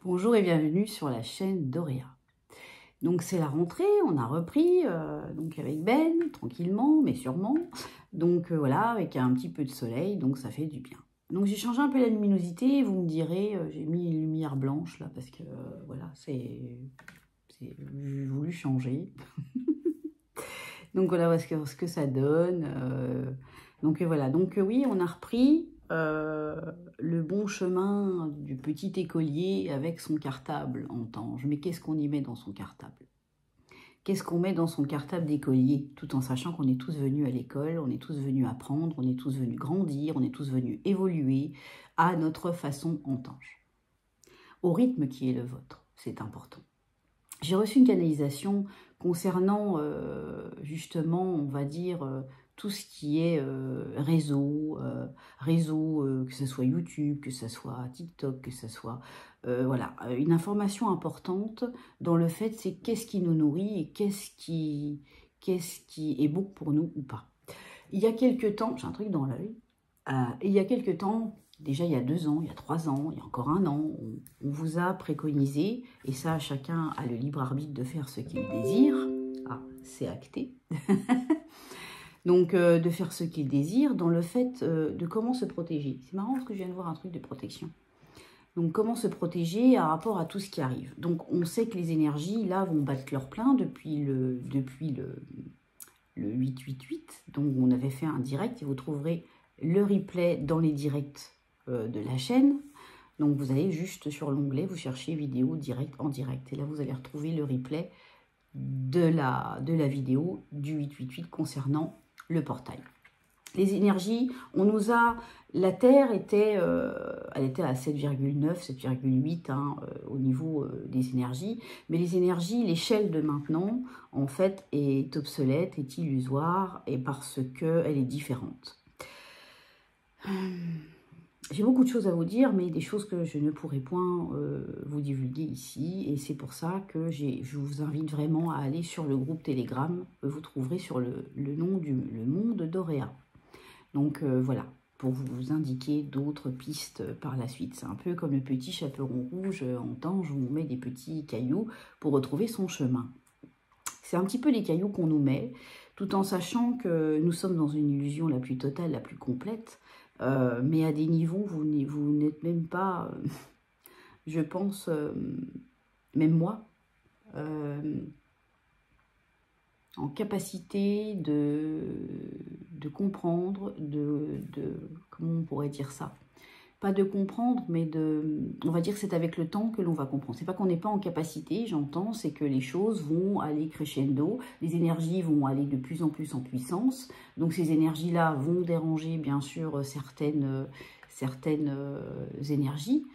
Bonjour et bienvenue sur la chaîne d'Auréa. Donc c'est la rentrée, on a repris donc avec Ben, tranquillement mais sûrement. Donc voilà, avec un petit peu de soleil, donc ça fait du bien. Donc j'ai changé un peu la luminosité, vous me direz, j'ai mis une lumière blanche là parce que voilà, j'ai voulu changer. Donc voilà ce que ça donne. Donc voilà, donc oui, on a repris le bon chemin du petit écolier avec son cartable en tange. Mais qu'est-ce qu'on y met dans son cartable? Qu'est-ce qu'on met dans son cartable d'écolier? Tout en sachant qu'on est tous venus à l'école, on est tous venus apprendre, on est tous venus grandir, on est tous venus évoluer à notre façon en tange. Au rythme qui est le vôtre, c'est important. J'ai reçu une canalisation concernant justement, on va dire, tout ce qui est réseau, que ce soit YouTube, que ce soit TikTok, que ce soit... voilà, une information importante dans le fait, c'est qu'est-ce qui nous nourrit et qu'est-ce qui est bon pour nous ou pas. Il y a quelques temps, j'ai un truc dans l'œil, il y a quelques temps... Déjà, il y a 2 ans, il y a 3 ans, il y a encore 1 an, on vous a préconisé, et ça, chacun a le libre arbitre de faire ce qu'il désire. Ah, c'est acté. Donc, de faire ce qu'il désire dans le fait de comment se protéger. C'est marrant parce que je viens de voir un truc de protection. Donc, comment se protéger par rapport à tout ce qui arrive. Donc, on sait que les énergies, là, vont battre leur plein depuis le 888. Donc, on avait fait un direct et vous trouverez le replay dans les directs de la chaîne. Donc vous allez juste sur l'onglet, vous cherchez vidéo direct en direct. Et là vous allez retrouver le replay de la vidéo du 888 concernant le portail. Les énergies, on nous a... La Terre était, elle était à 7,9, 7,8 au niveau des énergies. Mais les énergies, l'échelle de maintenant, en fait, est obsolète, est illusoire, et parce qu'elle est différente. J'ai beaucoup de choses à vous dire, mais des choses que je ne pourrai point vous divulguer ici. Et c'est pour ça que je vous invite vraiment à aller sur le groupe Telegram. Vous trouverez sur le nom du monde d'Auréa. Donc voilà, pour vous indiquer d'autres pistes par la suite. C'est un peu comme le petit chaperon rouge en tange où on met des petits cailloux pour retrouver son chemin. C'est un petit peu les cailloux qu'on nous met, tout en sachant que nous sommes dans une illusion la plus totale, la plus complète. Mais à des niveaux, vous n'êtes même pas, je pense, même moi, en capacité de comprendre, comment on pourrait dire ça? Pas de comprendre, mais on va dire que c'est avec le temps que l'on va comprendre. C'est pas qu'on n'est pas en capacité, j'entends, c'est que les choses vont aller crescendo, les énergies vont aller de plus en puissance. Donc ces énergies-là vont déranger, bien sûr, certaines énergies.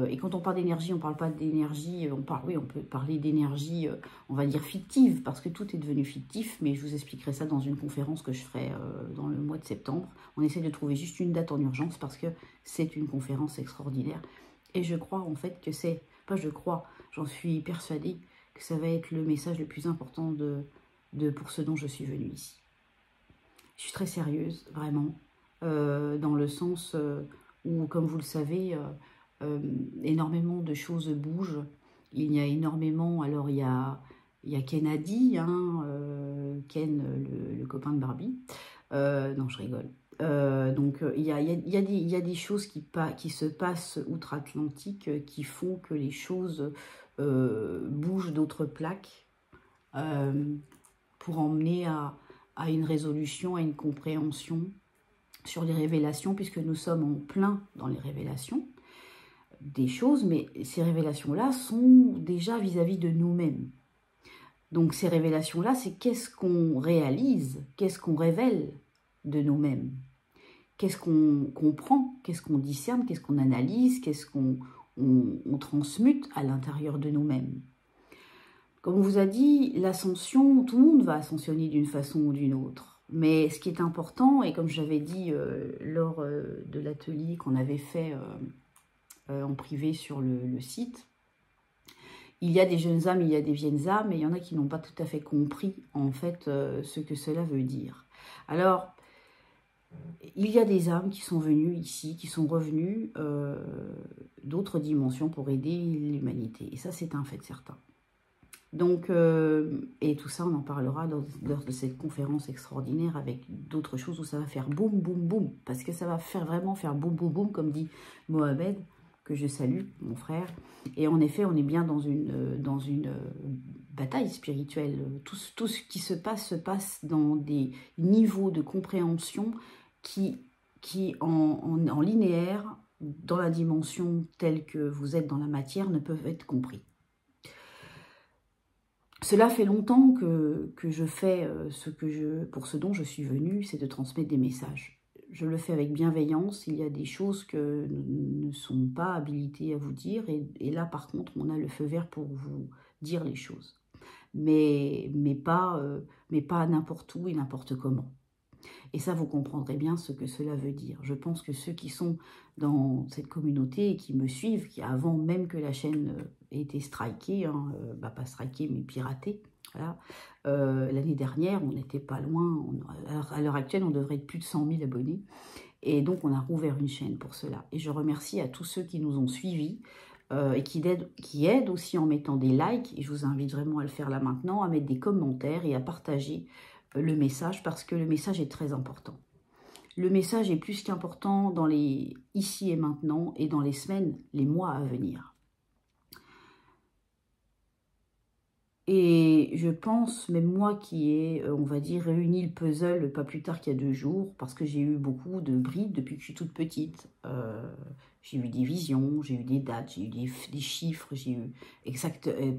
Et quand on parle d'énergie, on ne parle pas d'énergie, oui, on peut parler d'énergie, on va dire fictive, parce que tout est devenu fictif, mais je vous expliquerai ça dans une conférence que je ferai dans le mois de septembre. On essaie de trouver juste une date en urgence, parce que c'est une conférence extraordinaire. Et je crois en fait que c'est, pas je crois, j'en suis persuadée, que ça va être le message le plus important pour ce dont je suis venue ici. Je suis très sérieuse, vraiment, dans le sens où, comme vous le savez, énormément de choses bougent. Il y a énormément... Alors, il y a Kennedy, Ken, le copain de Barbie. Non, je rigole. Donc, il y a des choses qui se passent outre-Atlantique qui font que les choses bougent d'autres plaques pour emmener à une résolution, à une compréhension sur les révélations, puisque nous sommes en plein dans les révélations des choses, mais ces révélations-là sont déjà vis-à-vis de nous-mêmes. Donc ces révélations-là, c'est qu'est-ce qu'on réalise, qu'est-ce qu'on révèle de nous-mêmes, qu'est-ce qu'on comprend, qu'est-ce qu'on discerne, qu'est-ce qu'on analyse, qu'est-ce qu'on transmute à l'intérieur de nous-mêmes. Comme on vous a dit, l'ascension, tout le monde va ascensionner d'une façon ou d'une autre. Mais ce qui est important, et comme j'avais dit lors de l'atelier qu'on avait fait en privé sur le site, il y a des jeunes âmes, il y a des vieilles âmes, et il y en a qui n'ont pas tout à fait compris en fait ce que cela veut dire. Alors, il y a des âmes qui sont venues ici, qui sont revenues d'autres dimensions pour aider l'humanité. Et ça, c'est un fait certain. Donc, et tout ça, on en parlera lors de cette conférence extraordinaire avec d'autres choses où ça va faire boum, boum, boum. Parce que ça va vraiment faire boum, boum, boum, comme dit Mohamed, que je salue, mon frère. Et en effet, on est bien dans une bataille spirituelle. Tout ce qui se passe dans des niveaux de compréhension qui en linéaire, dans la dimension telle que vous êtes dans la matière, ne peuvent être compris. Cela fait longtemps que je fais pour ce dont je suis venue, c'est de transmettre des messages. Je le fais avec bienveillance, il y a des choses que nous ne sommes pas habilités à vous dire, et là par contre on a le feu vert pour vous dire les choses. Mais pas n'importe où et n'importe comment. Et ça, vous comprendrez bien ce que cela veut dire. Je pense que ceux qui sont dans cette communauté et qui me suivent, qui avant même que la chaîne ait été strikée, hein, pas strikée mais piratée, voilà, l'année dernière, on n'était pas loin, à l'heure actuelle, on devrait être plus de 100 000 abonnés. Et donc, on a rouvert une chaîne pour cela. Et je remercie à tous ceux qui nous ont suivis et qui aident aussi en mettant des likes. Et je vous invite vraiment à le faire là maintenant, à mettre des commentaires et à partager le message, parce que le message est très important. Le message est plus qu'important dans les ici et maintenant et dans les semaines, les mois à venir. Et je pense, même moi qui ai, on va dire, réuni le puzzle pas plus tard qu'il y a 2 jours, parce que j'ai eu beaucoup de brides depuis que je suis toute petite. J'ai eu des visions, j'ai eu des dates, j'ai eu des chiffres, j'ai eu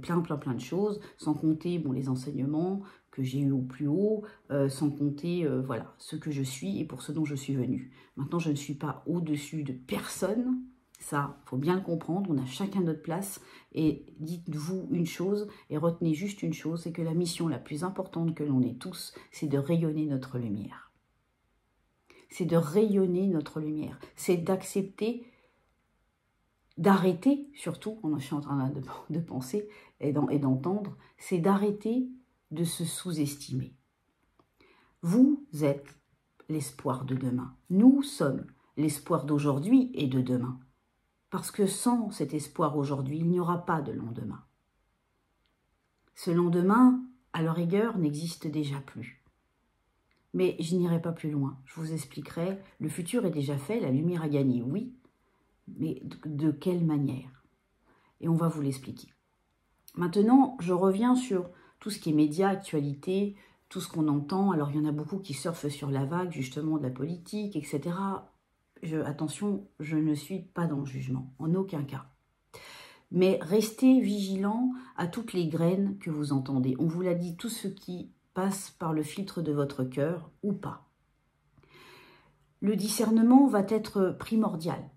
plein de choses, sans compter les enseignements que j'ai eu au plus haut, sans compter voilà, ce que je suis et pour ce dont je suis venue. Maintenant, je ne suis pas au-dessus de personne. Ça, il faut bien le comprendre, on a chacun notre place. Et dites-vous une chose, et retenez juste une chose, c'est que la mission la plus importante que l'on ait tous, c'est de rayonner notre lumière. C'est de rayonner notre lumière. C'est d'accepter, d'arrêter, surtout, je suis en train de penser et d'entendre, c'est d'arrêter de se sous-estimer. Vous êtes l'espoir de demain. Nous sommes l'espoir d'aujourd'hui et de demain. Parce que sans cet espoir aujourd'hui, il n'y aura pas de lendemain. Ce lendemain, à leur rigueur, n'existe déjà plus. Mais je n'irai pas plus loin. Je vous expliquerai. Le futur est déjà fait, la lumière a gagné, oui. Mais de quelle manière? Et on va vous l'expliquer. Maintenant, je reviens sur tout ce qui est médias, actualité, tout ce qu'on entend. Alors, il y en a beaucoup qui surfent sur la vague, justement, de la politique, etc. Attention, je ne suis pas dans le jugement, en aucun cas. Mais restez vigilants à toutes les graines que vous entendez. On vous l'a dit, tout ce qui passe par le filtre de votre cœur ou pas. Le discernement va être primordial.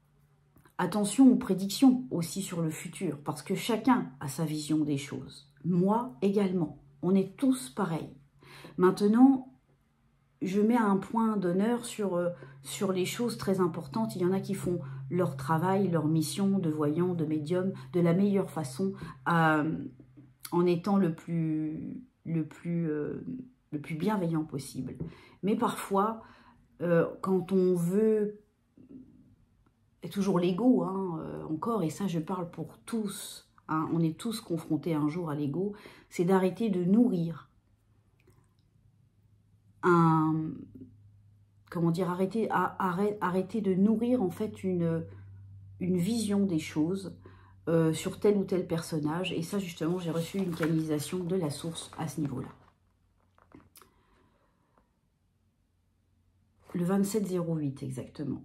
Attention aux prédictions aussi sur le futur, parce que chacun a sa vision des choses. Moi également. On est tous pareils. Maintenant, je mets un point d'honneur sur les choses très importantes. Il y en a qui font leur travail, leur mission de voyant, de médium, de la meilleure façon, en étant le plus bienveillant possible. Mais parfois, quand on veut, c'est toujours l'ego, encore, et ça je parle pour tous, on est tous confrontés un jour à l'ego, c'est d'arrêter de nourrir arrêter de nourrir en fait une vision des choses sur tel ou tel personnage. Et ça, justement, j'ai reçu une canalisation de la source à ce niveau-là. Le 2708, exactement.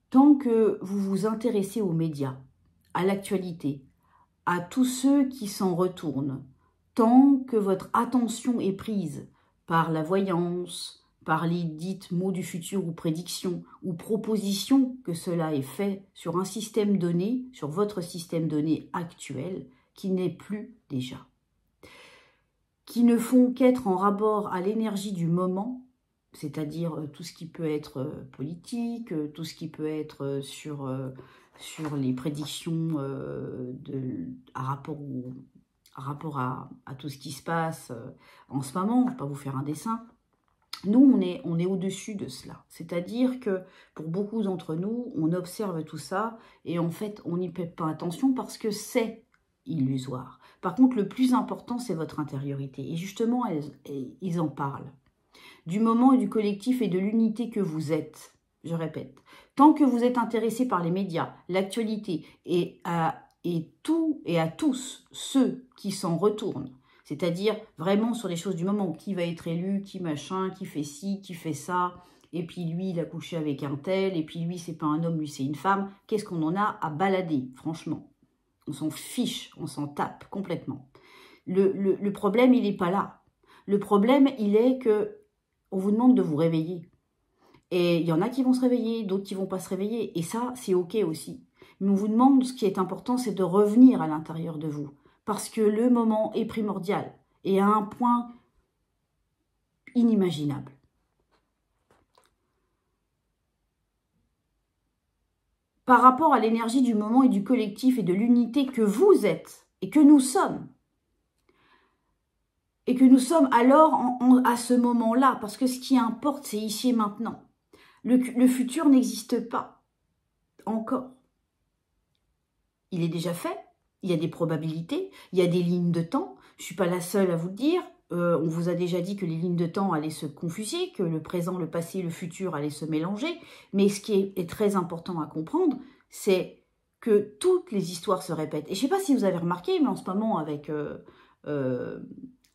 Tant que vous vous intéressez aux médias, à l'actualité, à tous ceux qui s'en retournent, tant que votre attention est prise par la voyance, par les dites mots du futur ou prédictions ou propositions que cela est fait sur un système donné, sur votre système donné actuel, qui n'est plus déjà, qui ne font qu'être en rapport à l'énergie du moment, c'est-à-dire tout ce qui peut être politique, tout ce qui peut être sur les prédictions à rapport à tout ce qui se passe en ce moment. Je ne vais pas vous faire un dessin. Nous, on est au-dessus de cela. C'est-à-dire que pour beaucoup d'entre nous, on observe tout ça et en fait, on n'y prête pas attention parce que c'est illusoire. Par contre, le plus important, c'est votre intériorité. Et justement, ils en parlent. Du moment et du collectif et de l'unité que vous êtes, je répète. Tant que vous êtes intéressé par les médias, l'actualité et à tous ceux qui s'en retournent, c'est-à-dire vraiment sur les choses du moment, qui va être élu, qui machin, qui fait ci, qui fait ça, et puis lui, il a couché avec un tel, et puis lui, c'est pas un homme, lui, c'est une femme. Qu'est-ce qu'on en a à balader, franchement? On s'en fiche, on s'en tape complètement. Le problème, il n'est pas là. Le problème, il est que on vous demande de vous réveiller. Et il y en a qui vont se réveiller, d'autres qui vont pas se réveiller, et ça, c'est ok aussi. Mais on vous demande, ce qui est important, c'est de revenir à l'intérieur de vous. Parce que le moment est primordial et à un point inimaginable. Par rapport à l'énergie du moment et du collectif et de l'unité que vous êtes et que nous sommes. Et que nous sommes alors à ce moment-là, parce que ce qui importe, c'est ici et maintenant. Le futur n'existe pas encore. Il est déjà fait. Il y a des probabilités, il y a des lignes de temps. Je ne suis pas la seule à vous le dire. On vous a déjà dit que les lignes de temps allaient se confuser, que le présent, le passé, le futur allaient se mélanger. Mais ce qui est très important à comprendre, c'est que toutes les histoires se répètent. Et je ne sais pas si vous avez remarqué, mais en ce moment, avec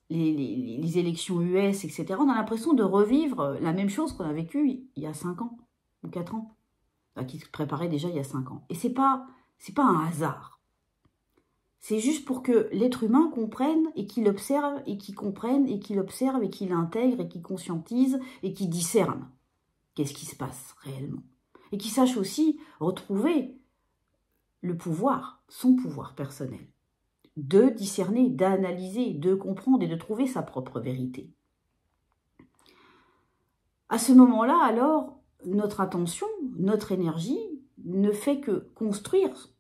les élections US, etc., on a l'impression de revivre la même chose qu'on a vécue il y a 5 ans ou 4 ans, qui se préparait déjà il y a 5 ans. Et c'est pas un hasard. C'est juste pour que l'être humain comprenne et qu'il observe et qu'il comprenne et qu'il observe et qu'il intègre et qu'il conscientise et qu'il discerne qu'est-ce qui se passe réellement. Et qu'il sache aussi retrouver le pouvoir, son pouvoir personnel, de discerner, d'analyser, de comprendre et de trouver sa propre vérité. À ce moment-là, alors, notre attention, notre énergie ne fait que construire.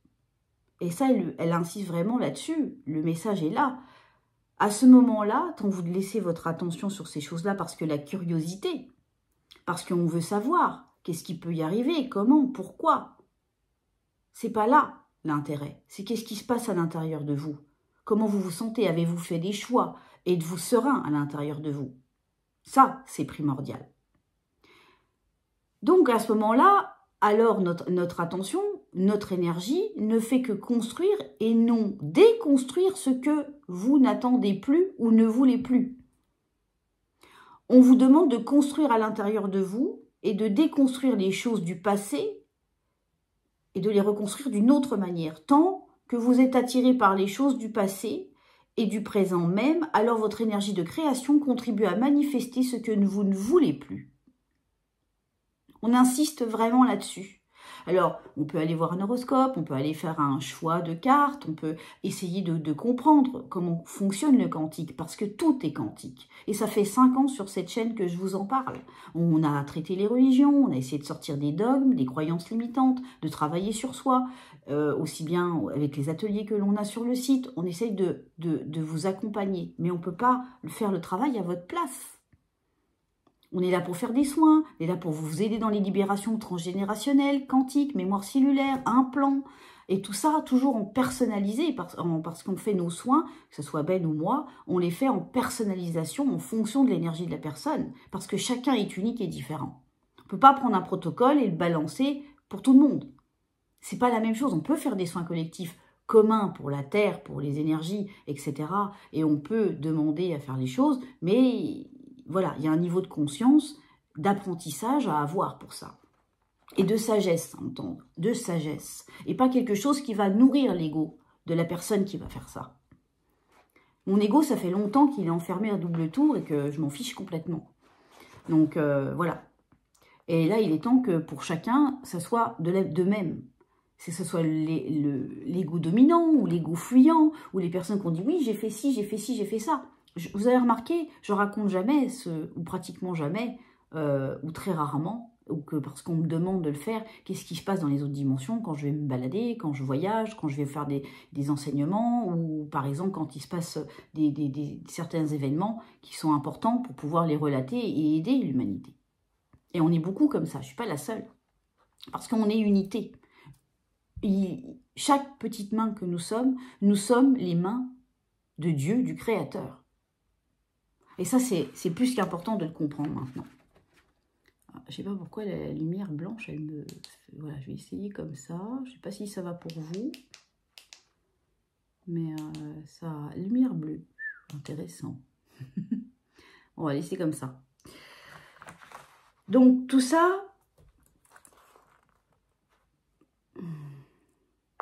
Et ça, elle insiste vraiment là-dessus. Le message est là. À ce moment-là, quand vous laissez votre attention sur ces choses-là, parce que la curiosité, parce qu'on veut savoir qu'est-ce qui peut y arriver, comment, pourquoi, c'est pas là l'intérêt. C'est qu'est-ce qui se passe à l'intérieur de vous. Comment vous vous sentez? Avez-vous fait des choix? Êtes-vous serein à l'intérieur de vous? Ça, c'est primordial. Donc, à ce moment-là, alors notre attention, notre énergie ne fait que construire et non déconstruire ce que vous n'attendez plus ou ne voulez plus. On vous demande de construire à l'intérieur de vous et de déconstruire les choses du passé et de les reconstruire d'une autre manière. Tant que vous êtes attiré par les choses du passé et du présent même, alors votre énergie de création contribue à manifester ce que vous ne voulez plus. On insiste vraiment là-dessus. Alors, on peut aller voir un horoscope, on peut aller faire un choix de cartes, on peut essayer de comprendre comment fonctionne le quantique, parce que tout est quantique. Et ça fait 5 ans sur cette chaîne que je vous en parle. On a traité les religions, on a essayé de sortir des dogmes, des croyances limitantes, de travailler sur soi, aussi bien avec les ateliers que l'on a sur le site. On essaye de vous accompagner, mais on ne peut pas faire le travail à votre place. On est là pour faire des soins, on est là pour vous aider dans les libérations transgénérationnelles, quantiques, mémoire cellulaire, implants, et tout ça toujours en personnalisé, parce qu'on fait nos soins, que ce soit Ben ou moi, on les fait en personnalisation en fonction de l'énergie de la personne, parce que chacun est unique et différent. On ne peut pas prendre un protocole et le balancer pour tout le monde. C'est pas la même chose, on peut faire des soins collectifs communs pour la Terre, pour les énergies, etc. Et on peut demander à faire les choses, mais voilà, il y a un niveau de conscience, d'apprentissage à avoir pour ça. Et de sagesse, à entendre, de sagesse. Et pas quelque chose qui va nourrir l'ego de la personne qui va faire ça. Mon ego, ça fait longtemps qu'il est enfermé à double tour et que je m'en fiche complètement. Donc, voilà. Et là, il est temps que pour chacun, ça soit de même. Que ce soit l'ego dominant ou l'ego fuyant, ou les personnes qui ont dit « oui, j'ai fait ci, j'ai fait ci, j'ai fait ça ». Vous avez remarqué, je raconte jamais, ou pratiquement jamais, ou très rarement, ou que parce qu'on me demande de le faire, qu'est-ce qui se passe dans les autres dimensions quand je vais me balader, quand je voyage, quand je vais faire des enseignements, ou par exemple quand il se passe certains événements qui sont importants pour pouvoir les relater et aider l'humanité. Et on est beaucoup comme ça, je ne suis pas la seule, parce qu'on est unité. Chaque petite main que nous sommes les mains de Dieu, du Créateur. Et ça, c'est plus qu'important de le comprendre maintenant. Je ne sais pas pourquoi la lumière blanche, elle me... Voilà, je vais essayer comme ça. Je ne sais pas si ça va pour vous. Mais ça... Lumière bleue. Intéressant. On va laisser comme ça. Donc, tout ça...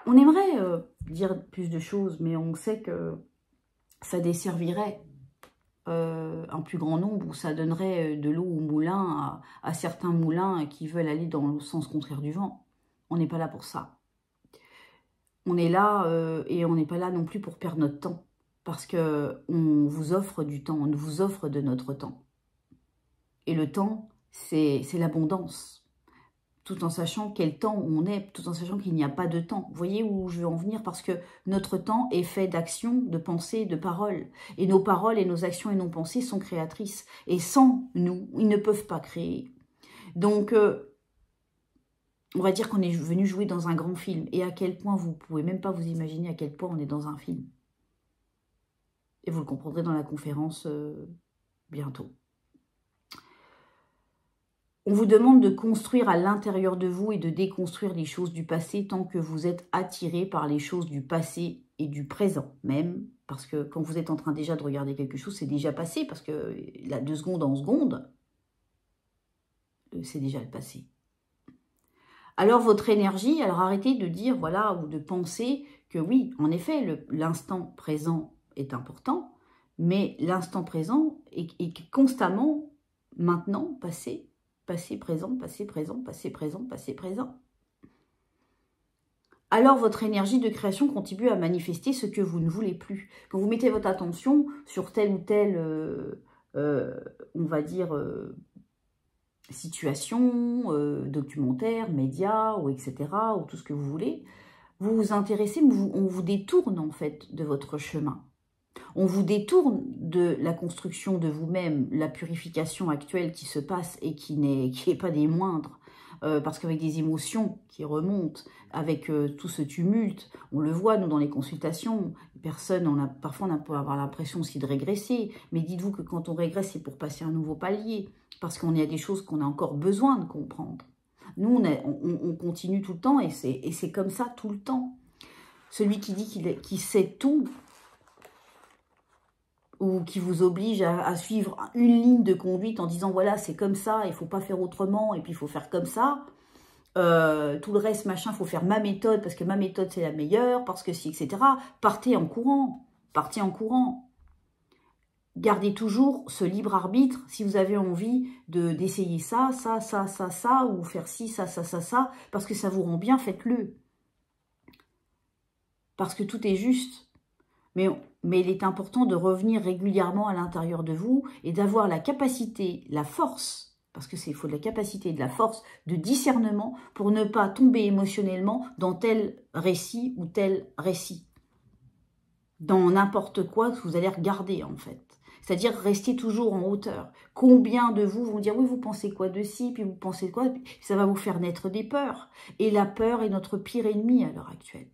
On aimerait dire plus de choses, mais on sait que ça desservirait un plus grand nombre, ou ça donnerait de l'eau au moulin à certains moulins qui veulent aller dans le sens contraire du vent. On n'est pas là pour ça. On est là et on n'est pas là non plus pour perdre notre temps, parce qu'on vous offre du temps, on vous offre de notre temps. Et le temps, c'est l'abondance. Tout en sachant quel temps on est, tout en sachant qu'il n'y a pas de temps. Vous voyez où je veux en venir? Parce que notre temps est fait d'actions, de pensées, de paroles. Et nos paroles et nos actions et nos pensées sont créatrices. Et sans nous, ils ne peuvent pas créer. Donc, on va dire qu'on est venu jouer dans un grand film. Et à quel point, vous ne pouvez même pas vous imaginer à quel point on est dans un film. Et vous le comprendrez dans la conférence bientôt. On vous demande de construire à l'intérieur de vous et de déconstruire les choses du passé tant que vous êtes attiré par les choses du passé et du présent même. Parce que quand vous êtes en train déjà de regarder quelque chose, c'est déjà passé. Parce que là, de seconde en seconde, c'est déjà le passé. Alors votre énergie, alors arrêtez de dire, voilà, ou de penser que oui, en effet, l'instant présent est important, mais l'instant présent est constamment maintenant, passé, passé, présent, passé, présent, passé, présent, passé, présent. Alors votre énergie de création continue à manifester ce que vous ne voulez plus. Quand vous mettez votre attention sur telle ou telle, on va dire, situation, documentaire, média, ou etc., ou tout ce que vous voulez, vous vous intéressez, mais on vous détourne en fait de votre chemin. On vous détourne de la construction de vous-même, la purification actuelle qui se passe et qui n'est pas des moindres. Parce qu'avec des émotions qui remontent, avec tout ce tumulte, on le voit, nous, dans les consultations, parfois on peut avoir l'impression aussi de régresser, mais dites-vous que quand on régresse, c'est pour passer un nouveau palier, parce qu'on y a des choses qu'on a encore besoin de comprendre. Nous, on continue tout le temps, et c'est comme ça tout le temps. Celui qui dit qu'il sait tout, ou qui vous oblige à suivre une ligne de conduite en disant, voilà, c'est comme ça, il ne faut pas faire autrement, et puis il faut faire comme ça. Tout le reste, machin, il faut faire ma méthode, parce que ma méthode, c'est la meilleure, parce que si, etc. Partez en courant. Partez en courant. Gardez toujours ce libre arbitre, si vous avez envie d'essayer ça, ou faire ci, ça, parce que ça vous rend bien, faites-le. Parce que tout est juste. Mais il est important de revenir régulièrement à l'intérieur de vous et d'avoir la capacité, la force, parce que il faut de la capacité et de la force de discernement pour ne pas tomber émotionnellement dans tel récit ou tel récit. Dans n'importe quoi que vous allez regarder en fait. C'est-à-dire rester toujours en hauteur. Combien de vous vont dire, oui, vous pensez quoi de ci, puis vous pensez quoi, ça va vous faire naître des peurs. Et la peur est notre pire ennemi à l'heure actuelle.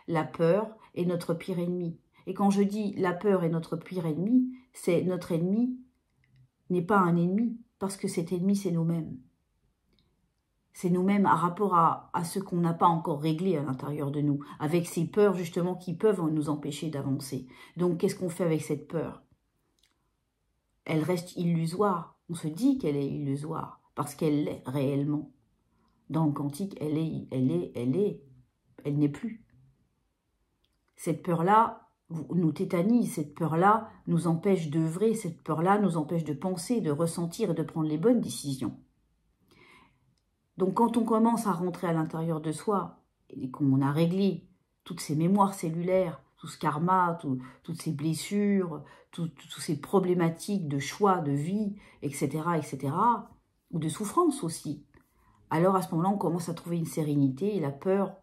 La peur est notre pire ennemi. Et quand je dis la peur est notre pire ennemi, c'est notre ennemi n'est pas un ennemi, parce que cet ennemi, c'est nous-mêmes. C'est nous-mêmes à rapport à ce qu'on n'a pas encore réglé à l'intérieur de nous, avec ces peurs justement qui peuvent nous empêcher d'avancer. Donc, qu'est-ce qu'on fait avec cette peur? Elle reste illusoire. On se dit qu'elle est illusoire, parce qu'elle l'est réellement. Dans le quantique, elle n'est plus. Cette peur-là nous tétanise, cette peur-là nous empêche d'œuvrer, cette peur-là nous empêche de penser, de ressentir et de prendre les bonnes décisions. Donc quand on commence à rentrer à l'intérieur de soi et qu'on a réglé toutes ces mémoires cellulaires, tout ce karma, toutes ces blessures, toutes ces problématiques de choix, de vie, etc., ou de souffrance aussi, alors à ce moment-là, on commence à trouver une sérénité et la peur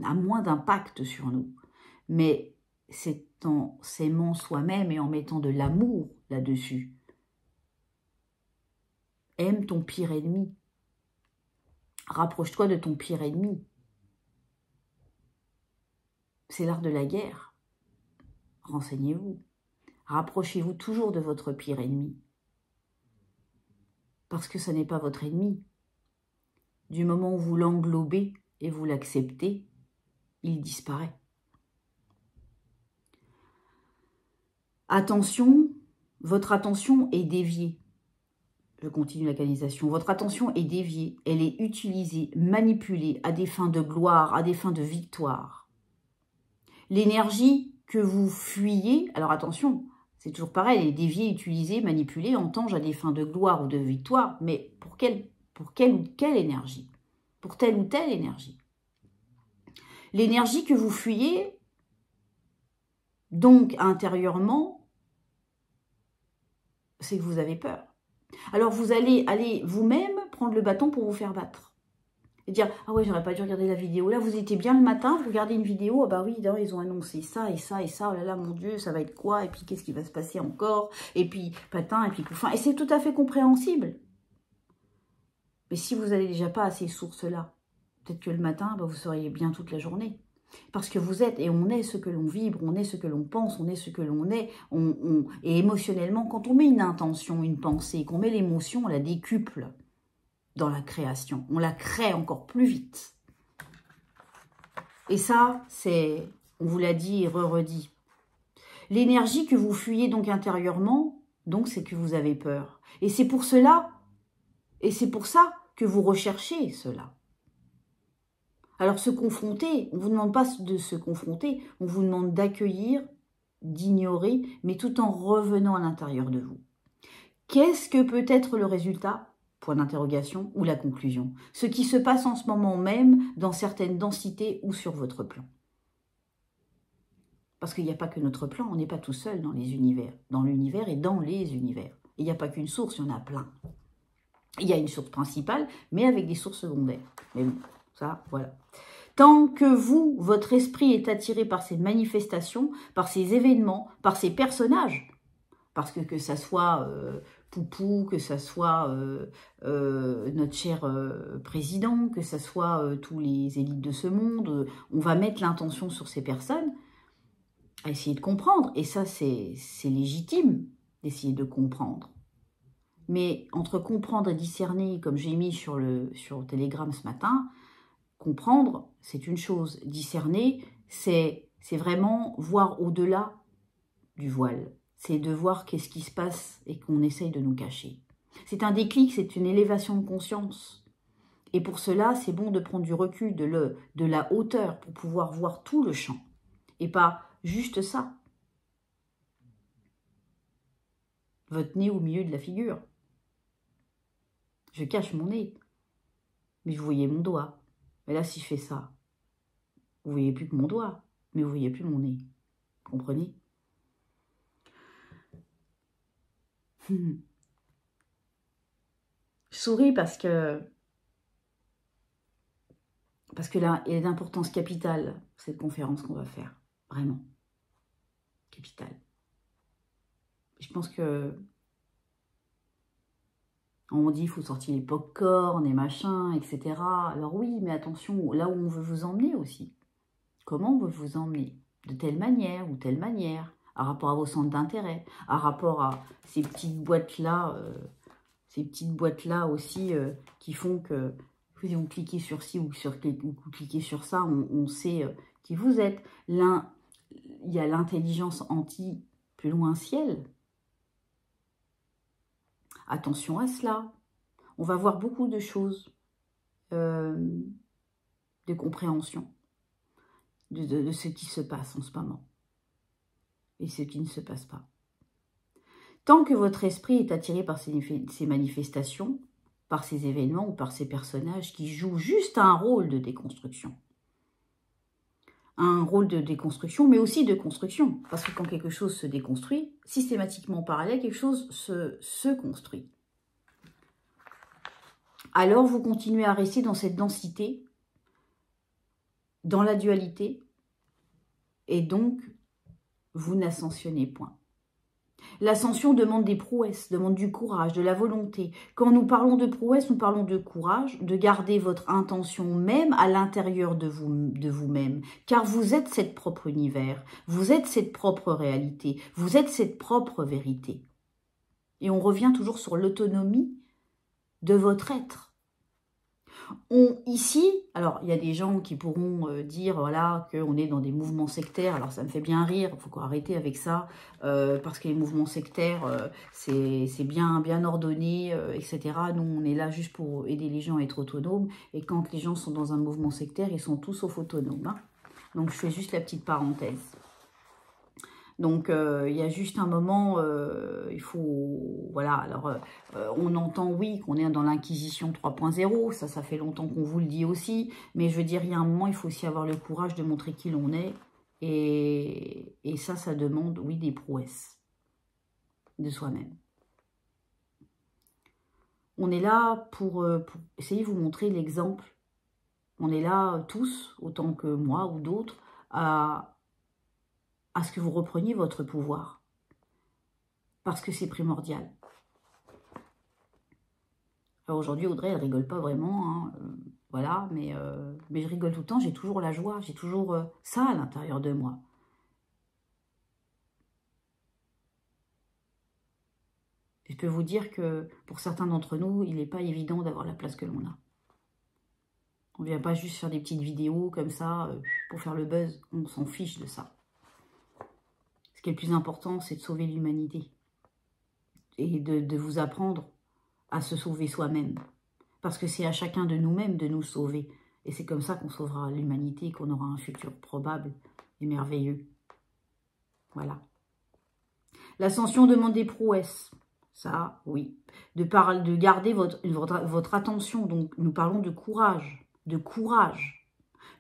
a moins d'impact sur nous. Mais c'est en s'aimant soi-même et en mettant de l'amour là-dessus. Aime ton pire ennemi. Rapproche-toi de ton pire ennemi. C'est l'art de la guerre. Renseignez-vous. Rapprochez-vous toujours de votre pire ennemi. Parce que ce n'est pas votre ennemi. Du moment où vous l'englobez et vous l'acceptez, il disparaît. Attention, votre attention est déviée. Je continue la canalisation. Votre attention est déviée, elle est utilisée, manipulée à des fins de gloire, à des fins de victoire. L'énergie que vous fuyez, alors attention, c'est toujours pareil, elle est déviée, utilisée, manipulée, entends-je, à des fins de gloire ou de victoire, mais pour quelle ou quelle énergie? Pour telle ou telle énergie. L'énergie que vous fuyez, donc intérieurement, c'est que vous avez peur. Alors vous allez aller vous-même prendre le bâton pour vous faire battre. Et dire, ah ouais, j'aurais pas dû regarder la vidéo. Là, vous étiez bien le matin, vous regardez une vidéo, ah bah oui, ils ont annoncé ça et ça et ça, oh là là, mon Dieu, ça va être quoi? Et puis qu'est-ce qui va se passer encore? Et puis patin, et puis couffin. Et c'est tout à fait compréhensible. Mais si vous n'avez déjà pas à ces sources-là, peut-être que le matin, bah, vous seriez bien toute la journée. Parce que vous êtes, et on est ce que l'on vibre, on est ce que l'on pense, on est ce que l'on est. Et émotionnellement, quand on met une intention, une pensée, qu'on met l'émotion, on la décuple dans la création. On la crée encore plus vite. Et ça, c'est, on vous l'a dit et redit. L'énergie que vous fuyez donc intérieurement, donc c'est que vous avez peur. Et c'est pour cela, et c'est pour ça que vous recherchez cela. Alors se confronter, on ne vous demande pas de se confronter, on vous demande d'accueillir, d'ignorer, mais tout en revenant à l'intérieur de vous. Qu'est-ce que peut être le résultat? Point d'interrogation ou la conclusion. Ce qui se passe en ce moment même dans certaines densités ou sur votre plan. Parce qu'il n'y a pas que notre plan, on n'est pas tout seul dans les univers. Dans l'univers et dans les univers. Il n'y a pas qu'une source, il y en a plein. Il y a une source principale, mais avec des sources secondaires. Mais bon, ça, voilà. Tant que vous, votre esprit est attiré par ces manifestations, par ces événements, par ces personnages, parce que ça soit Poupou, que ça soit notre cher président, que ça soit tous les élites de ce monde, on va mettre l'intention sur ces personnes à essayer de comprendre. Et ça, c'est légitime d'essayer de comprendre. Mais entre comprendre et discerner, comme j'ai mis sur Telegram ce matin, comprendre, c'est une chose. Discerner, c'est vraiment voir au-delà du voile. C'est de voir qu'est-ce qui se passe et qu'on essaye de nous cacher. C'est un déclic, c'est une élévation de conscience. Et pour cela, c'est bon de prendre du recul, de la hauteur pour pouvoir voir tout le champ. Et pas juste ça. Votre nez au milieu de la figure. Je cache mon nez. Mais vous voyez mon doigt. Mais là, si je fais ça, vous voyez plus que mon doigt, mais vous voyez plus mon nez. Comprenez? Je souris parce que là, il y a d'importance capitale, cette conférence qu'on va faire. Vraiment. Capitale. Je pense que on dit qu'il faut sortir les pop-corn et machin, etc. Alors oui, mais attention, là où on veut vous emmener aussi. Comment on veut vous emmener? De telle manière ou telle manière, à rapport à vos centres d'intérêt, à rapport à ces petites boîtes-là, aussi qui font que si vous cliquez sur ci ou cliquez sur ça, on sait qui vous êtes. Il y a l'intelligence anti plus loin ciel. Attention à cela. On va voir beaucoup de choses de compréhension de ce qui se passe en ce moment et ce qui ne se passe pas. Tant que votre esprit est attiré par ces manifestations, par ces événements ou par ces personnages qui jouent juste un rôle de déconstruction. Un rôle de déconstruction, mais aussi de construction. Parce que quand quelque chose se déconstruit, systématiquement parallèle, quelque chose se construit. alors vous continuez à rester dans cette densité, dans la dualité, et donc vous n'ascensionnez point. L'ascension demande des prouesses, demande du courage, de la volonté. Quand nous parlons de prouesse, nous parlons de courage, de garder votre intention même à l'intérieur de vous-même. Car vous êtes cette propre univers, vous êtes cette propre réalité, vous êtes cette propre vérité. Et on revient toujours sur l'autonomie de votre être. Ici, alors il y a des gens qui pourront dire voilà qu'on est dans des mouvements sectaires, alors ça me fait bien rire, il faut arrêter avec ça, parce que les mouvements sectaires, c'est bien ordonné, etc. Nous, on est là juste pour aider les gens à être autonomes, et quand les gens sont dans un mouvement sectaire, ils sont tous sauf autonomes. Hein. Donc je fais juste la petite parenthèse. Donc, il y a juste un moment, il faut... Voilà, alors, on entend, oui, qu'on est dans l'Inquisition 3.0, ça fait longtemps qu'on vous le dit aussi, mais je veux dire, il y a un moment, il faut aussi avoir le courage de montrer qui l'on est, et ça demande, oui, des prouesses de soi-même. On est là pour essayer de vous montrer l'exemple. On est là, tous, autant que moi ou d'autres, à ce que vous repreniez votre pouvoir. Parce que c'est primordial. Alors aujourd'hui, Audrey, elle rigole pas vraiment, hein, voilà, mais je rigole tout le temps, j'ai toujours la joie, j'ai toujours ça à l'intérieur de moi. Je peux vous dire que pour certains d'entre nous, il n'est pas évident d'avoir la place que l'on a. On ne vient pas juste faire des petites vidéos comme ça pour faire le buzz, on s'en fiche de ça. Ce qui est le plus important, c'est de sauver l'humanité. Et de vous apprendre à se sauver soi-même. Parce que c'est à chacun de nous-mêmes de nous sauver. Et c'est comme ça qu'on sauvera l'humanité, qu'on aura un futur probable et merveilleux. Voilà. L'ascension demande des prouesses. Ça, oui. De garder votre attention. Donc, nous parlons de courage. De courage.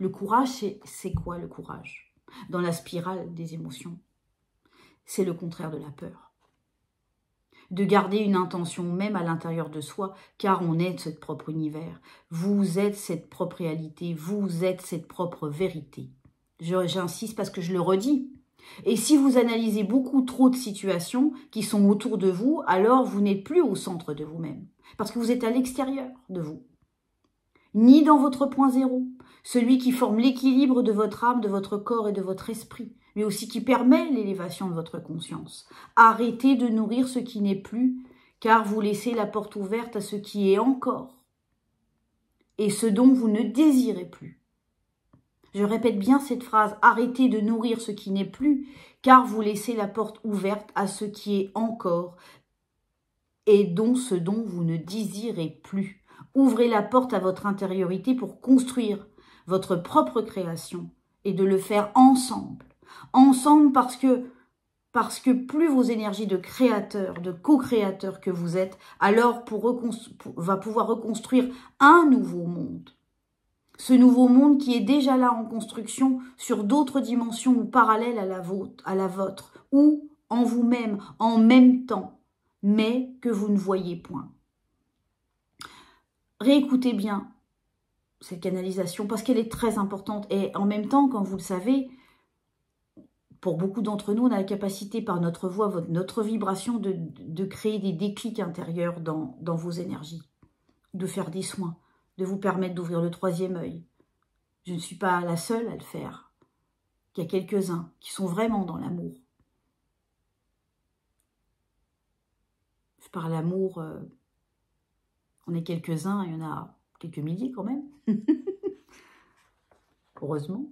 Le courage, c'est quoi le courage? Dans la spirale des émotions, c'est le contraire de la peur. De garder une intention même à l'intérieur de soi, car on est de ce propre univers. Vous êtes cette propre réalité, vous êtes cette propre vérité. J'insiste parce que je le redis. Et si vous analysez beaucoup trop de situations qui sont autour de vous, alors vous n'êtes plus au centre de vous-même, parce que vous êtes à l'extérieur de vous. Ni dans votre point zéro, celui qui forme l'équilibre de votre âme, de votre corps et de votre esprit, mais aussi qui permet l'élévation de votre conscience. Arrêtez de nourrir ce qui n'est plus, car vous laissez la porte ouverte à ce qui est encore, et ce dont vous ne désirez plus. Je répète bien cette phrase, arrêtez de nourrir ce qui n'est plus, car vous laissez la porte ouverte à ce qui est encore, et ce dont vous ne désirez plus. Ouvrez la porte à votre intériorité pour construire votre propre création et de le faire ensemble. Ensemble parce que plus vos énergies de créateur, de co-créateur que vous êtes, alors va pouvoir reconstruire un nouveau monde. Ce nouveau monde qui est déjà là en construction sur d'autres dimensions ou parallèles à la vôtre, ou en vous-même, en même temps, mais que vous ne voyez point. Réécoutez bien cette canalisation parce qu'elle est très importante et en même temps, comme vous le savez, pour beaucoup d'entre nous, on a la capacité par notre voix, notre vibration de créer des déclics intérieurs dans vos énergies, de faire des soins, de vous permettre d'ouvrir le troisième œil. Je ne suis pas la seule à le faire. Il y a quelques-uns qui sont vraiment dans l'amour. Par l'amour, on est quelques-uns, il y en a quelques milliers quand même. Heureusement.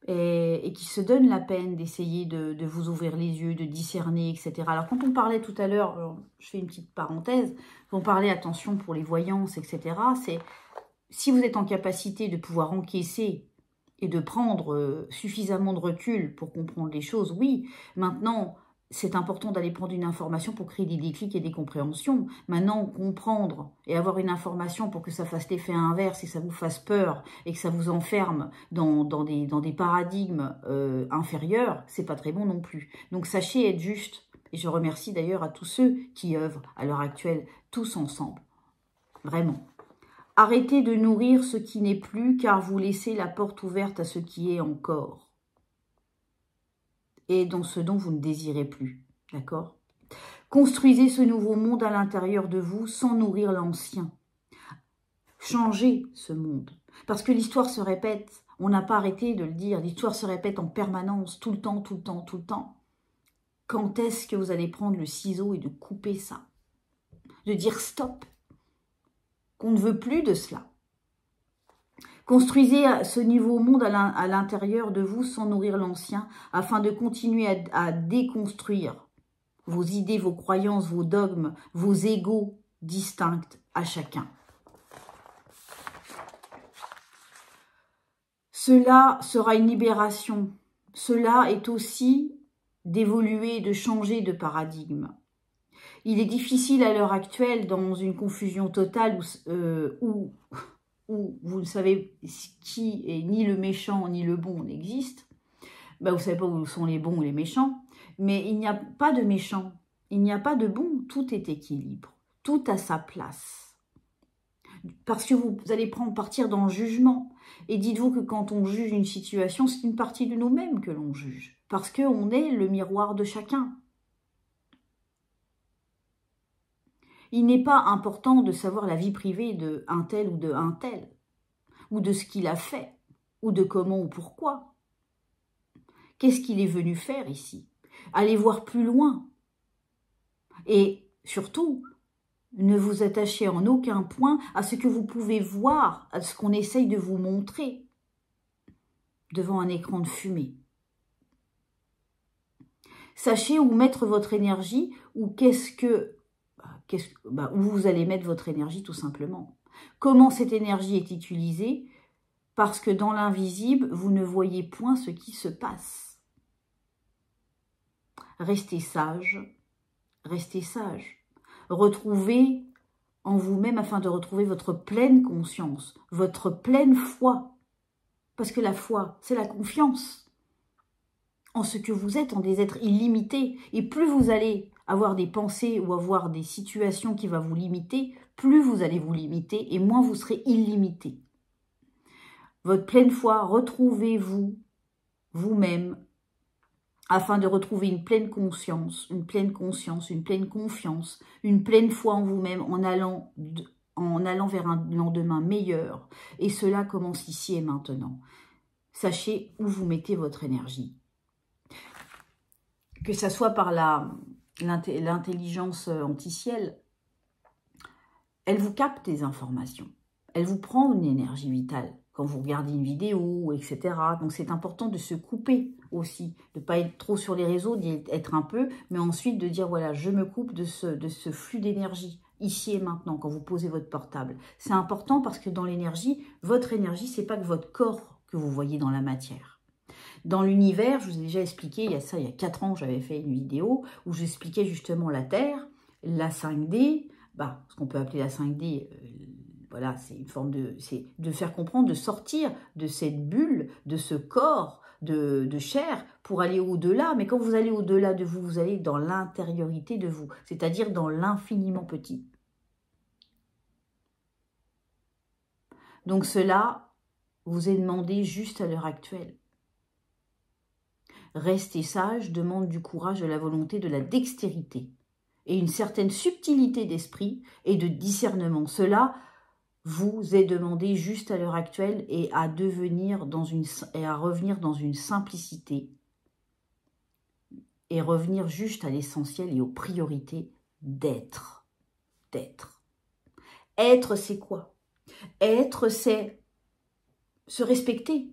Et qui se donnent la peine d'essayer de vous ouvrir les yeux, de discerner, etc. Alors, quand on parlait tout à l'heure, je fais une petite parenthèse, on parlait, attention, pour les voyances, etc., c'est si vous êtes en capacité de pouvoir encaisser et de prendre suffisamment de recul pour comprendre les choses, oui. Maintenant, c'est important d'aller prendre une information pour créer des déclics et des compréhensions. Maintenant, comprendre et avoir une information pour que ça fasse l'effet inverse et que ça vous fasse peur et que ça vous enferme dans des paradigmes inférieurs, c'est pas très bon non plus. Donc, sachez être juste. Et je remercie d'ailleurs à tous ceux qui œuvrent à l'heure actuelle, tous ensemble. Vraiment. Arrêtez de nourrir ce qui n'est plus, car vous laissez la porte ouverte à ce qui est encore. Et dans ce dont vous ne désirez plus. D'accord? Construisez ce nouveau monde à l'intérieur de vous sans nourrir l'ancien. Changez ce monde. Parce que l'histoire se répète. On n'a pas arrêté de le dire. L'histoire se répète en permanence, tout le temps, tout le temps, tout le temps. Quand est-ce que vous allez prendre le ciseau et de couper ça? De dire stop. Qu'on ne veut plus de cela. Construisez ce nouveau monde à l'intérieur de vous sans nourrir l'ancien, afin de continuer à déconstruire vos idées, vos croyances, vos dogmes, vos égos distincts à chacun. Cela sera une libération. Cela est aussi d'évoluer, de changer de paradigme. Il est difficile à l'heure actuelle, dans une confusion totale où vous ne savez qui est ni le méchant ni le bon n'existe. Ben, vous ne savez pas où sont les bons ou les méchants. Mais il n'y a pas de méchant, il n'y a pas de bon. Tout est équilibre, tout a sa place. Parce que vous allez partir dans le jugement. Et dites-vous que quand on juge une situation, c'est une partie de nous-mêmes que l'on juge. Parce qu'on est le miroir de chacun. Il n'est pas important de savoir la vie privée de un tel ou de un tel, ou de ce qu'il a fait, ou de comment ou pourquoi. Qu'est-ce qu'il est venu faire ici? Allez voir plus loin. Et surtout, ne vous attachez en aucun point à ce que vous pouvez voir, à ce qu'on essaye de vous montrer devant un écran de fumée. Sachez où mettre votre énergie, ou où vous allez mettre votre énergie tout simplement. Comment cette énergie est utilisée? Parce que dans l'invisible, vous ne voyez point ce qui se passe. Restez sage, restez sage. Retrouvez en vous-même afin de retrouver votre pleine conscience, votre pleine foi. Parce que la foi, c'est la confiance en ce que vous êtes, en des êtres illimités. Et plus vous allez avoir des pensées ou avoir des situations qui vont vous limiter, plus vous allez vous limiter et moins vous serez illimité. Votre pleine foi, retrouvez-vous, vous-même, afin de retrouver une pleine conscience, une pleine confiance, une pleine foi en vous-même, en allant vers un lendemain meilleur. Et cela commence ici et maintenant. Sachez où vous mettez votre énergie. Que ça soit par l'intelligence anti-ciel, elle vous capte des informations. Elle vous prend une énergie vitale quand vous regardez une vidéo, etc. Donc c'est important de se couper aussi, de ne pas être trop sur les réseaux, d'être un peu, mais ensuite de dire voilà, je me coupe de ce flux d'énergie, ici et maintenant, quand vous posez votre portable. C'est important parce que dans l'énergie, votre énergie, c'est pas que votre corps que vous voyez dans la matière. Dans l'univers, je vous ai déjà expliqué, il y a 4 ans, j'avais fait une vidéo où j'expliquais justement la Terre, la 5D, ce qu'on peut appeler la 5D, voilà, c'est une forme de faire comprendre, de sortir de cette bulle, de ce corps de chair pour aller au-delà. Mais quand vous allez au-delà de vous, vous allez dans l'intériorité de vous, c'est-à-dire dans l'infiniment petit. Donc cela vous est demandé juste à l'heure actuelle. Rester sage demande du courage, de la volonté, de la dextérité et une certaine subtilité d'esprit et de discernement. Cela vous est demandé juste à l'heure actuelle et à revenir dans une simplicité et revenir juste à l'essentiel et aux priorités d'être. Être, c'est quoi? Être, c'est se respecter,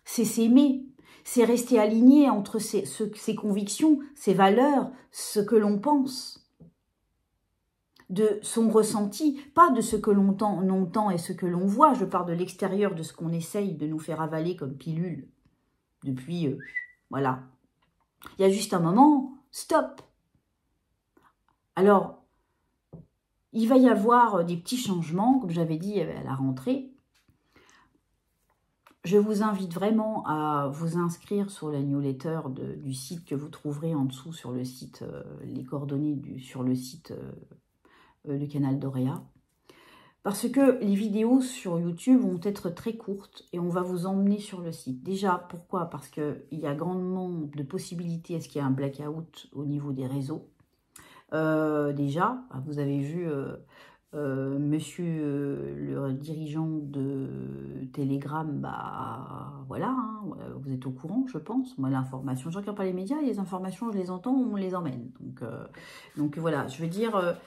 c'est s'aimer, c'est rester aligné entre ses convictions, ses valeurs, ce que l'on pense, de son ressenti, pas de ce que l'on entend et ce que l'on voit. Je parle de l'extérieur, de ce qu'on essaye de nous faire avaler comme pilule depuis, voilà. Il y a juste un moment, stop. Alors, il va y avoir des petits changements, comme j'avais dit à la rentrée. Je vous invite vraiment à vous inscrire sur la newsletter du site que vous trouverez en dessous sur le site, les coordonnées sur le site le canal d'Auréa. Parce que les vidéos sur YouTube vont être très courtes et on va vous emmener sur le site. Déjà, pourquoi? Parce qu'il y a grandement de possibilités à ce qu'il y ait un blackout au niveau des réseaux. Déjà, vous avez vu monsieur le dirigeant de Telegram, bah voilà, hein, vous êtes au courant, je pense. Moi, l'information, je regarde pas les médias, les informations, je les entends, on les emmène. Donc voilà, je veux dire,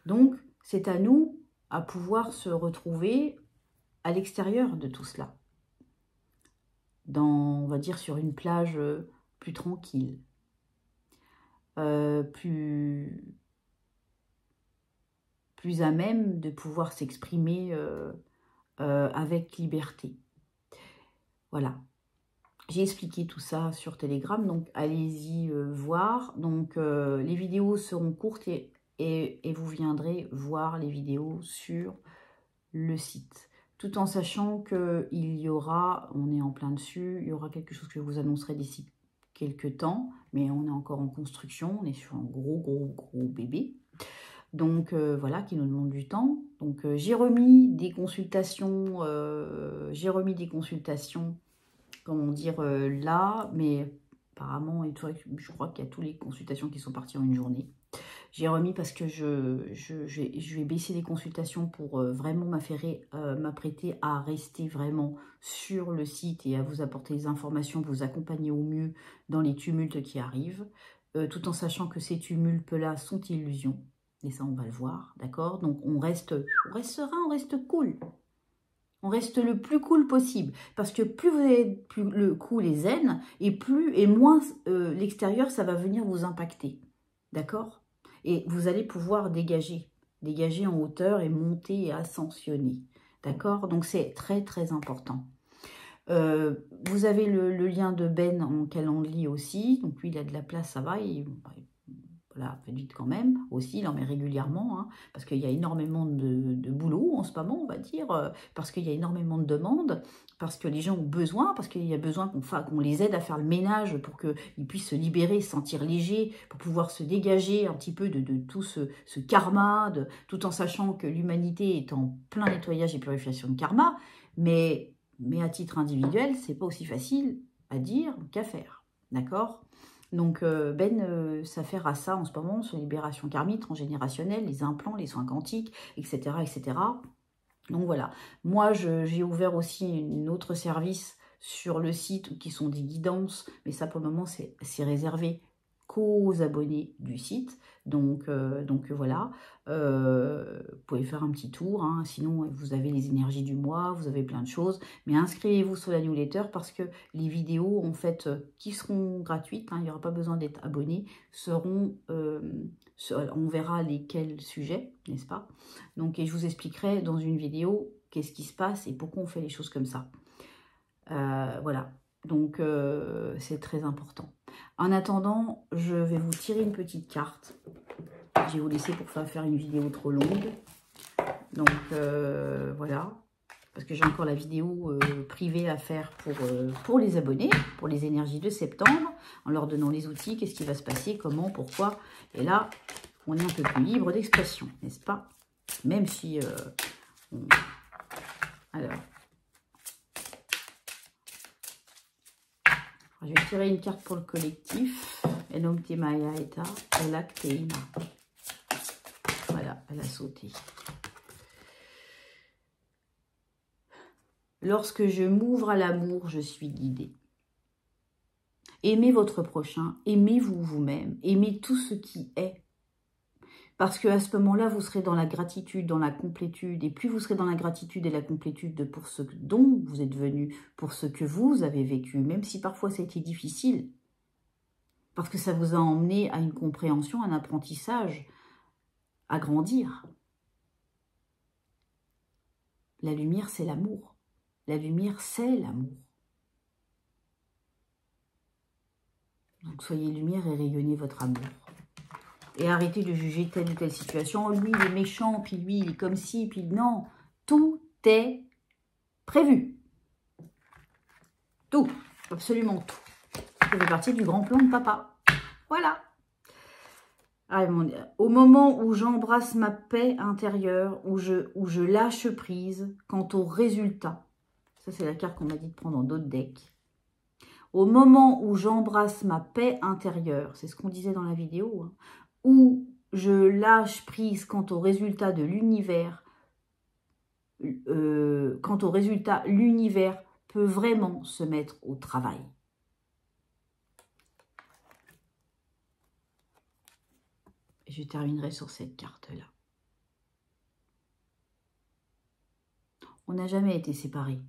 donc c'est à nous à pouvoir se retrouver à l'extérieur de tout cela, on va dire, sur une plage plus tranquille, plus à même de pouvoir s'exprimer avec liberté. Voilà. J'ai expliqué tout ça sur Telegram, donc allez-y voir. Donc les vidéos seront courtes et vous viendrez voir les vidéos sur le site. Tout en sachant qu'il y aura, on est en plein dessus, il y aura quelque chose que je vous annoncerai d'ici quelques temps, mais on est encore en construction, on est sur un gros bébé. Donc voilà, qui nous demande du temps. Donc j'ai remis des consultations, comment dire, là, mais apparemment, je crois qu'il y a toutes les consultations qui sont parties en une journée. J'ai remis parce que je vais baisser les consultations pour vraiment m'apprêter à rester vraiment sur le site et à vous apporter les informations, vous accompagner au mieux dans les tumultes qui arrivent, tout en sachant que ces tumultes-là sont illusions. Et ça, on va le voir, d'accord? Donc, on reste cool. On reste le plus cool possible. Parce que plus vous êtes le cool et zen, et moins l'extérieur, ça va venir vous impacter. D'accord? Et vous allez pouvoir dégager en hauteur et monter et ascensionner. D'accord? Donc, c'est très important. Vous avez le lien de Ben en Calendly aussi. Donc, lui, il a de la place, ça va. Voilà, faites vite quand même, aussi, il en met régulièrement, hein, parce qu'il y a énormément de boulot en ce moment, on va dire, parce qu'il y a énormément de demandes, parce que les gens ont besoin, parce qu'il y a besoin qu'on les aide à faire le ménage pour qu'ils puissent se libérer, se sentir légers, pour pouvoir se dégager un petit peu de tout ce karma, tout en sachant que l'humanité est en plein nettoyage et purification de karma, mais à titre individuel, c'est pas aussi facile à dire qu'à faire, d'accord ? Donc Ben s'affaire à ça en ce moment, sur libération karmique, transgénérationnelle, les implants, les soins quantiques, etc. etc. Donc voilà, moi j'ai ouvert aussi un autre service sur le site qui sont des guidances, mais ça pour le moment c'est réservé qu'aux abonnés du site. Donc voilà, vous pouvez faire un petit tour, hein. Sinon vous avez les énergies du mois, vous avez plein de choses, mais inscrivez-vous sur la newsletter parce que les vidéos en fait qui seront gratuites, hein, il n'y aura pas besoin d'être abonné, seront, on verra lesquels sujets, n'est-ce pas? Donc et je vous expliquerai dans une vidéo qu'est-ce qui se passe et pourquoi on fait les choses comme ça. Voilà, donc c'est très important. En attendant, je vais vous tirer une petite carte. Je vais vous laisser pour faire une vidéo trop longue. Donc voilà, parce que j'ai encore la vidéo privée à faire pour les abonnés, pour les énergies de septembre, en leur donnant les outils, qu'est-ce qui va se passer, comment, pourquoi. Et là, on est un peu plus libre d'expression, n'est-ce pas? Même si... Alors... Je vais tirer une carte pour le collectif. Enom Temaya Eta, Elak Teima. Voilà, elle a sauté. Lorsque je m'ouvre à l'amour, je suis guidée. Aimez votre prochain, aimez-vous vous-même, aimez tout ce qui est. Parce qu'à ce moment-là, vous serez dans la gratitude, dans la complétude. Et plus vous serez dans la gratitude et la complétude pour ce dont vous êtes venu, pour ce que vous avez vécu, même si parfois ça a été difficile, parce que ça vous a emmené à une compréhension, un apprentissage, à grandir. La lumière, c'est l'amour. La lumière, c'est l'amour. Donc soyez lumière et rayonnez votre amour. Et arrêtez de juger telle ou telle situation. Oh, lui, il est méchant, puis lui, il est comme ci, puis non. Tout est prévu. Tout. Absolument tout. Ça fait partie du grand plan de papa. Voilà. Ah, au moment où j'embrasse ma paix intérieure, où je lâche prise quant au résultat. Ça, c'est la carte qu'on m'a dit de prendre dans d'autres decks. Au moment où j'embrasse ma paix intérieure, c'est ce qu'on disait dans la vidéo, hein, où je lâche prise quant au résultat de l'univers, l'univers peut vraiment se mettre au travail. Je terminerai sur cette carte-là. On n'a jamais été séparés.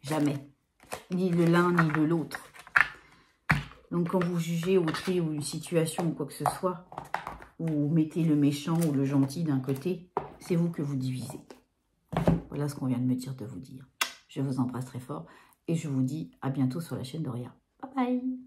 Jamais. Ni de l'un, ni de l'autre. Donc, quand vous jugez autre ou une situation ou quoi que ce soit, vous mettez le méchant ou le gentil d'un côté, c'est vous que vous divisez. Voilà ce qu'on vient de me dire de vous dire. Je vous embrasse très fort et je vous dis à bientôt sur la chaîne Doria. Bye bye.